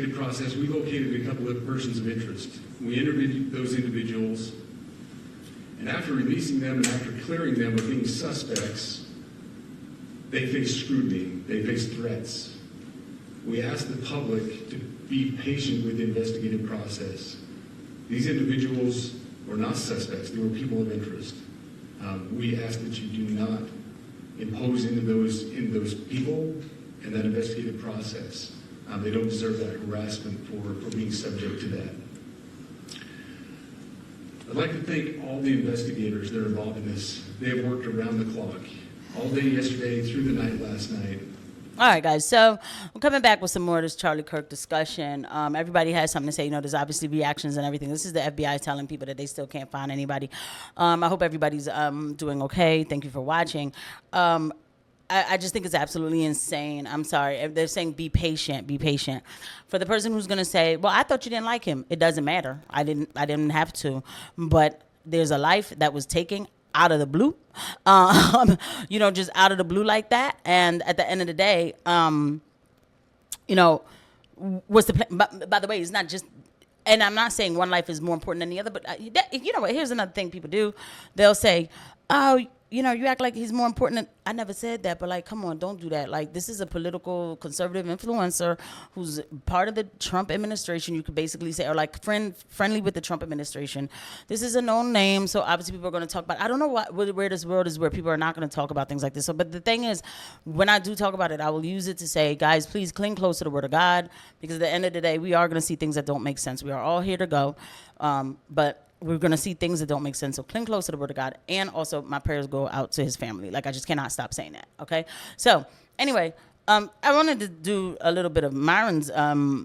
investigative process, we located a couple of persons of interest. We interviewed those individuals, and after releasing them and after clearing them of being suspects, they faced scrutiny, they faced threats. We asked the public to be patient with the investigative process. These individuals were not suspects, they were people of interest. We ask that you do not impose into those people and that investigative process. They don't deserve that harassment for being subject to that. I'd like to thank all the investigators that are involved in this. They have worked around the clock, all day yesterday, through the night last night. All right, guys, so we're coming back with some more of this Charlie Kirk discussion. Everybody has something to say. You know, there's obviously reactions and everything. This is the FBI telling people that they still can't find anybody. I hope everybody's doing okay. Thank you for watching. I just think it's absolutely insane. I'm sorry. They're saying be patient, be patient. For the person who's going to say, well, I thought you didn't like him. It doesn't matter. I didn't have to. But there's a life that was taken out of the blue, you know, just out of the blue like that. And at the end of the day, you know, what's the plan? By the way, it's not just, and I'm not saying one life is more important than the other, but you know what, here's another thing people do. They'll say, oh, you know, you act like he's more important than, I never said that, but like, come on, don't do that. Like, this is a political conservative influencer who's part of the Trump administration, you could basically say, or like friendly with the Trump administration. This is a known name, so obviously people are going to talk about it. I don't know where this world is where people are not going to talk about things like this. So, but the thing is, when I do talk about it, I will use it to say, guys, please cling close to the word of God, because at the end of the day, we are going to see things that don't make sense. We are all here to go, but we're going to see things that don't make sense. So cling close to the word of God. And also my prayers go out to his family. Like, I just cannot stop saying that. Okay. So anyway, I wanted to do a little bit of Myron's,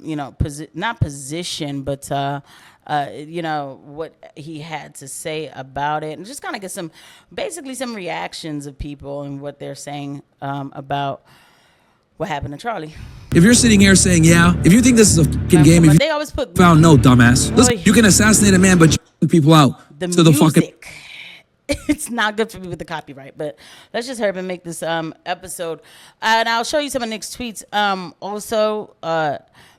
you know, not position, but, you know, what he had to say about it, and just kind of get basically some reactions of people and what they're saying, about what happened to Charlie. If you're sitting here saying, yeah, if you think this is a fucking game, if they always put found no, dumbass. Listen, you can assassinate a man, but you people out the to the fucking. It's not good for me with the copyright, but let's just hurry up and make this episode. And I'll show you some of Nick's tweets also.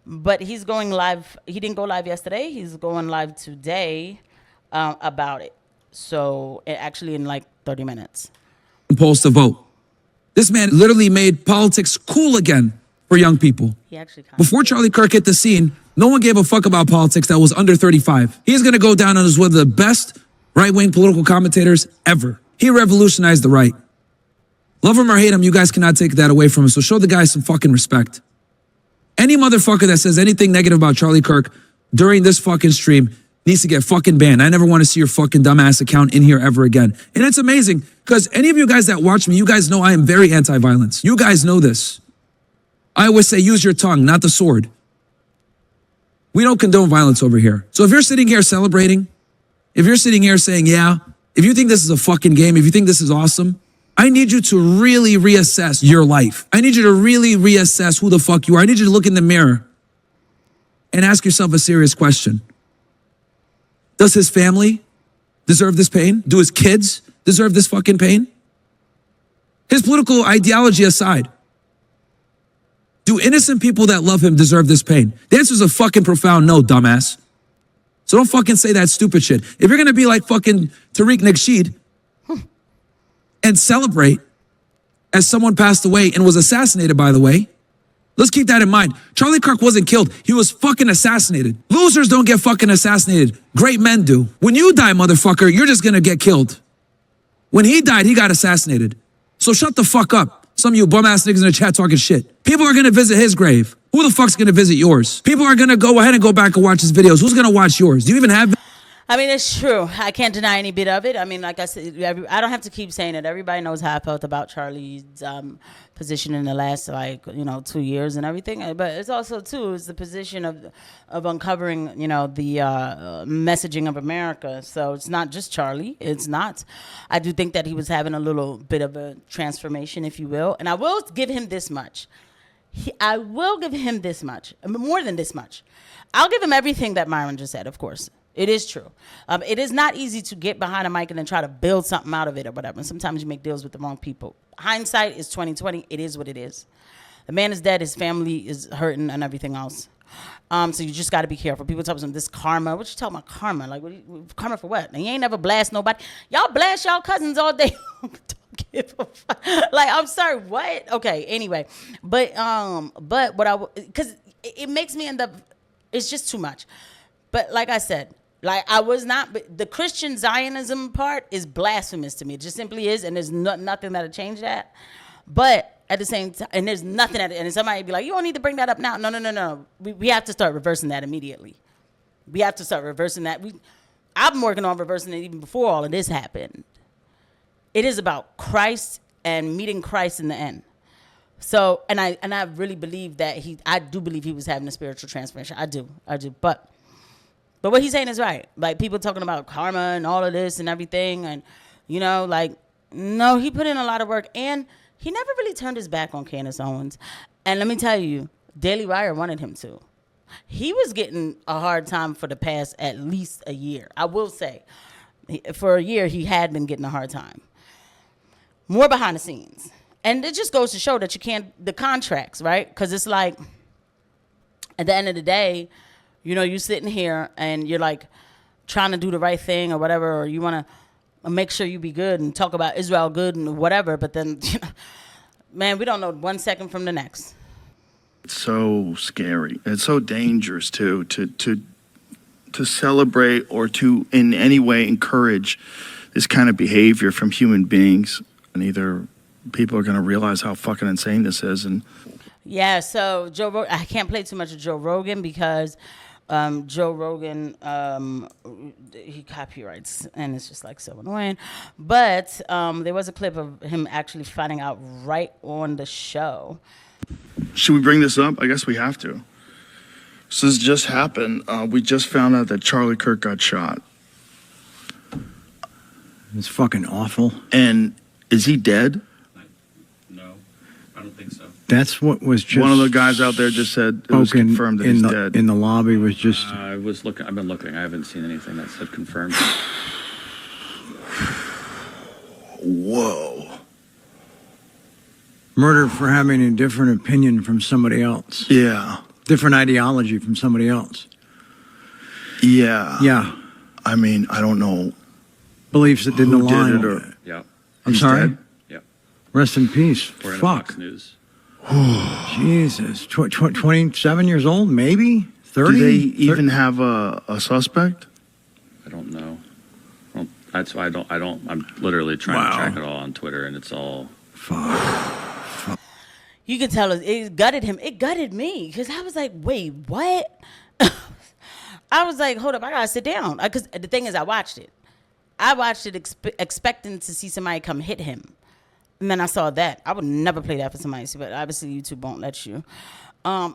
But he's going live. He didn't go live yesterday. He's going live today about it. So actually in like 30 minutes. Polls to vote. This man literally made politics cool again for young people. He actually Before Charlie Kirk hit the scene, no one gave a fuck about politics that was under 35. He's going to go down as one of the best right-wing political commentators ever. He revolutionized the right. Love him or hate him, you guys cannot take that away from him, so show the guy some fucking respect. Any motherfucker that says anything negative about Charlie Kirk during this fucking stream needs to get fucking banned. I never want to see your fucking dumbass account in here ever again. And it's amazing, because any of you guys that watch me, you guys know I am very anti-violence. You guys know this. I always say use your tongue, not the sword. We don't condone violence over here. So if you're sitting here celebrating, if you're sitting here saying, yeah, if you think this is a fucking game, if you think this is awesome, I need you to really reassess your life. I need you to really reassess who the fuck you are. I need you to look in the mirror and ask yourself a serious question. Does his family deserve this pain? Do his kids deserve this fucking pain? His political ideology aside, do innocent people that love him deserve this pain? The answer is a fucking profound no, dumbass. So don't fucking say that stupid shit. If you're going to be like fucking Tariq Nasheed and celebrate as someone passed away and was assassinated, by the way, let's keep that in mind. Charlie Kirk wasn't killed. He was fucking assassinated. Losers don't get fucking assassinated. Great men do. When you die, motherfucker, you're just going to get killed. When he died, he got assassinated. So shut the fuck up. Some of you bum-ass niggas in the chat talking shit. People are going to visit his grave. Who the fuck's going to visit yours? People are going to go ahead and go back and watch his videos. Who's going to watch yours? Do you even have... I mean, it's true. I can't deny any bit of it. I mean, like I said, I don't have to keep saying it. Everybody knows how I felt about Charlie's position in the last, 2 years and everything. But it's also, too, it's the position of uncovering, the messaging of America. So it's not just Charlie. It's not. I do think that he was having a little bit of a transformation, if you will. And I will give him this much. I will give him this much, more than this much. I'll give him everything that Myron just said, of course. It is true. It is not easy to get behind a mic and then try to build something out of it or whatever. And sometimes you make deals with the wrong people. Hindsight is 20/20. It is what it is. The man is dead. His family is hurting and everything else. So you just got to be careful. People talk about this karma. What you talking about karma? Like, karma for what? And you ain't never blast nobody. Y'all blast y'all cousins all day. Don't give a fuck. Like, I'm sorry, what? Okay, anyway. But what because it makes me end up, it's just too much. But like I said, like I was not, but the Christian Zionism part is blasphemous to me. It just simply is, and there's nothing that'll change that. But at the same time, and there's nothing at it, and somebody be like, you don't need to bring that up now. No. We have to start reversing that immediately. We have to start reversing that. I've been working on reversing it even before all of this happened. It is about Christ and meeting Christ in the end. So, and I really believe that I do believe he was having a spiritual transformation. I do. But what he's saying is right. Like, people talking about karma and all of this and everything, and, you know, like, no, he put in a lot of work, and he never really turned his back on Candace Owens. And let me tell you, Daily Wire wanted him to. He was getting a hard time for the past at least a year. I will say, for a year, he had been getting a hard time. More behind the scenes. And it just goes to show that you can't, the contracts, right? Because it's like, at the end of the day, you know, you're sitting here and you're like trying to do the right thing or whatever, or you want to make sure you be good and talk about Israel good and whatever, but then, you know, man, we don't know 1 second from the next. It's so scary. It's so dangerous too, to celebrate or to in any way encourage this kind of behavior from human beings. And either people are going to realize how fucking insane this is. And yeah, so I can't play too much of Joe Rogan because Joe Rogan, he copyrights, and it's just like so annoying. But there was a clip of him actually finding out right on the show. should we bring this up? I guess we have to. So this just happened. We just found out that Charlie Kirk got shot. It's fucking awful. And is he dead? No, I don't think so. That's what was just One of the guys out there just said it was confirmed that he's dead. In the lobby was just... I was looking. I've been looking. I haven't seen anything that said confirmed. Whoa. Murder for having a different opinion from somebody else. Yeah. Different ideology from somebody else. Yeah. Yeah. I mean, I don't know. Beliefs that didn't Who align. did it or- Yeah. I'm He's sorry? dead? Yeah. Rest in peace. We're in Fuck. Fox News. Jesus. 27 years old, maybe? 30? Do they even have a suspect? I don't know. Well, that's why I don't. I'm literally trying to track it all on Twitter, and it's all. Fuck. You can tell it gutted him. It gutted me because I was like, wait, what? I was like, hold up, I gotta sit down. Because the thing is, I watched it. Expecting to see somebody come hit him. And then I saw that. I would never play that for somebody, but obviously YouTube won't let you.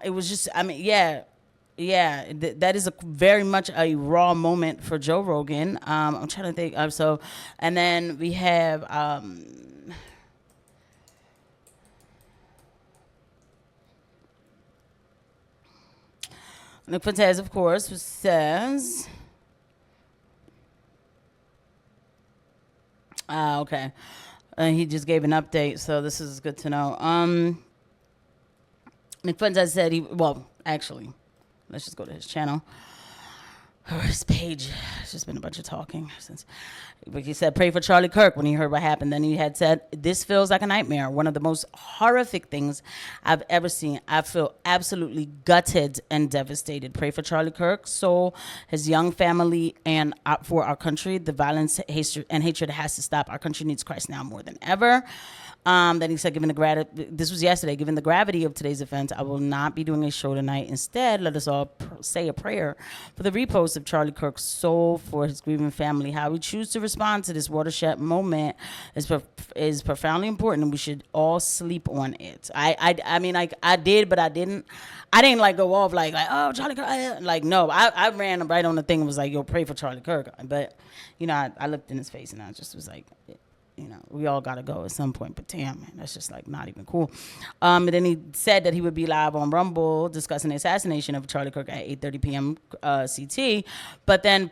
It was just, I mean, that is very much a raw moment for Joe Rogan. I'm trying to think. And then we have... Nick Fuentes, of course, who says... okay. He just gave an update, so this is good to know. Nick Fuentes said actually, let's just go to his channel. Or his page. It's just been a bunch of talking since. But he said, pray for Charlie Kirk when he heard what happened. Then he had said, this feels like a nightmare. One of the most horrific things I've ever seen. I feel absolutely gutted and devastated. Pray for Charlie Kirk's soul, his young family, and for our country. The violence and hatred has to stop. Our country needs Christ now more than ever. Then he said, this was yesterday, given the gravity of today's event, I will not be doing a show tonight. Instead, let us all say a prayer for the repose of Charlie Kirk's soul, for his grieving family. How we choose to respond to this watershed moment is profoundly important, and we should all sleep on it. I mean, like, I did, but I didn't. I didn't like go off like oh, Charlie Kirk. Like, no, I ran right on the thing and was like, yo, pray for Charlie Kirk. But, you know, I looked in his face and I just was like, you know, we all got to go at some point, but damn, man, that's just like not even cool. And then he said that he would be live on Rumble discussing the assassination of Charlie Kirk at 8:30 p.m. CT, but then,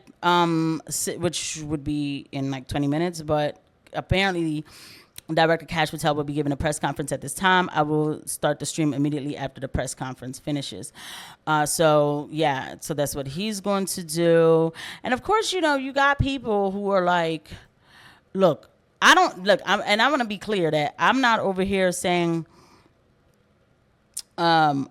which would be in like 20 minutes, but apparently Director Cash Patel will be giving a press conference at this time. I will start the stream immediately after the press conference finishes. So that's what he's going to do. And of course, you got people who are like, look, I want to be clear that I'm not over here saying, that,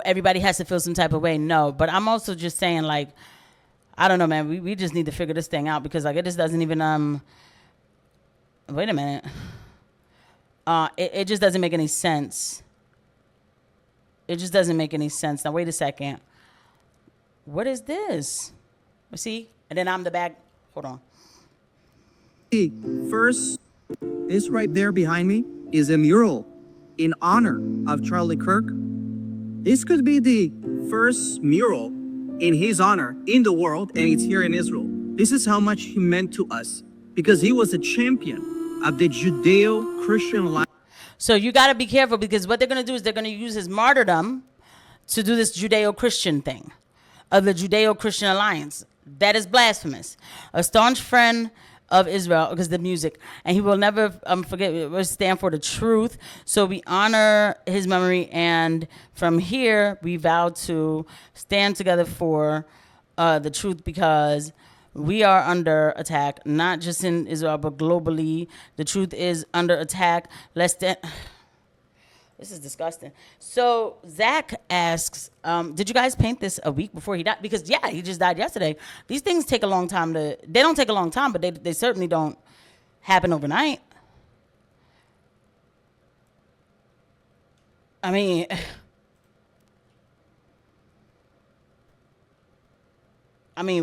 everybody has to feel some type of way. No, but I'm also just saying, like, I don't know, man. We just need to figure this thing out because, like, it just doesn't even, wait a minute. It just doesn't make any sense. It just doesn't make any sense. Now, wait a second. What is this? See? And then I'm the back. Hold on. First, this right there behind me is a mural in honor of Charlie Kirk. This could be the first mural in his honor in the world, and it's here in Israel. This is how much he meant to us because he was a champion of the Judeo-Christian life. So you got to be careful because what they're going to do is they're going to use his martyrdom to do this Judeo-Christian thing of the Judeo-Christian alliance. That is blasphemous. A staunch friend of Israel, because the music, and he will never forget, it will stand for the truth. So we honor his memory, and from here we vow to stand together for the truth, because we are under attack, not just in Israel but globally. The truth is under attack. This is disgusting. So Zach asks, did you guys paint this a week before he died? Because, he just died yesterday. These things take a long time they don't take a long time, but they certainly don't happen overnight. I mean,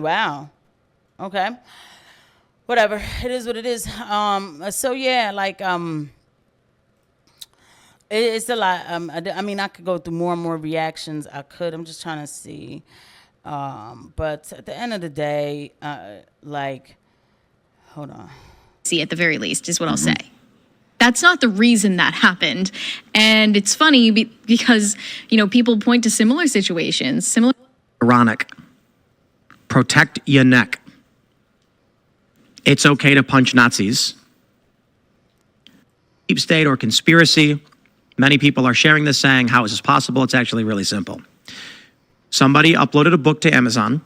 wow. Okay. Whatever. It is what it is. It's a lot. I could go through more and more reactions. I'm just trying to see. But at the end of the day, hold on. See, at the very least, is what I'll say. That's not the reason that happened. And it's funny because, people point to similar situations. Ironic. Protect your neck. It's okay to punch Nazis. Deep state or conspiracy. Many people are sharing this saying, how is this possible? It's actually really simple. Somebody uploaded a book to Amazon.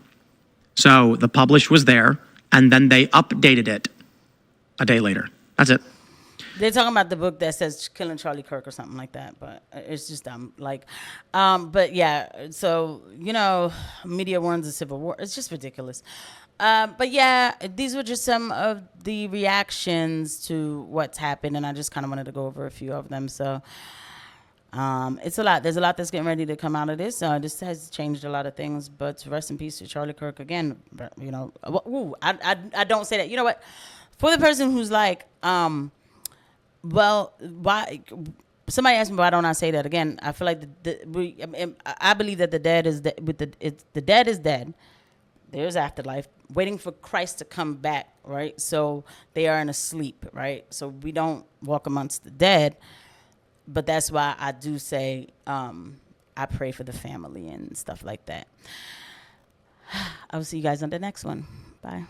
So the publish was there, and then they updated it a day later. That's it. They're talking about the book that says killing Charlie Kirk or something like that, but it's just dumb. So, media warns of civil war. It's just ridiculous. These were just some of the reactions to what's happened, and I just kind of wanted to go over a few of them. So it's a lot. There's a lot that's getting ready to come out of this. This has changed a lot of things, but rest in peace to Charlie Kirk again. I don't say that. You know what? For the person who's like, why? Somebody asked me why don't I say that again. I feel like I believe that the dead is the dead is dead. There's afterlife, waiting for Christ to come back, right? So they are in a sleep, right? So we don't walk amongst the dead, but that's why I do say I pray for the family and stuff like that. I will see you guys on the next one. Bye.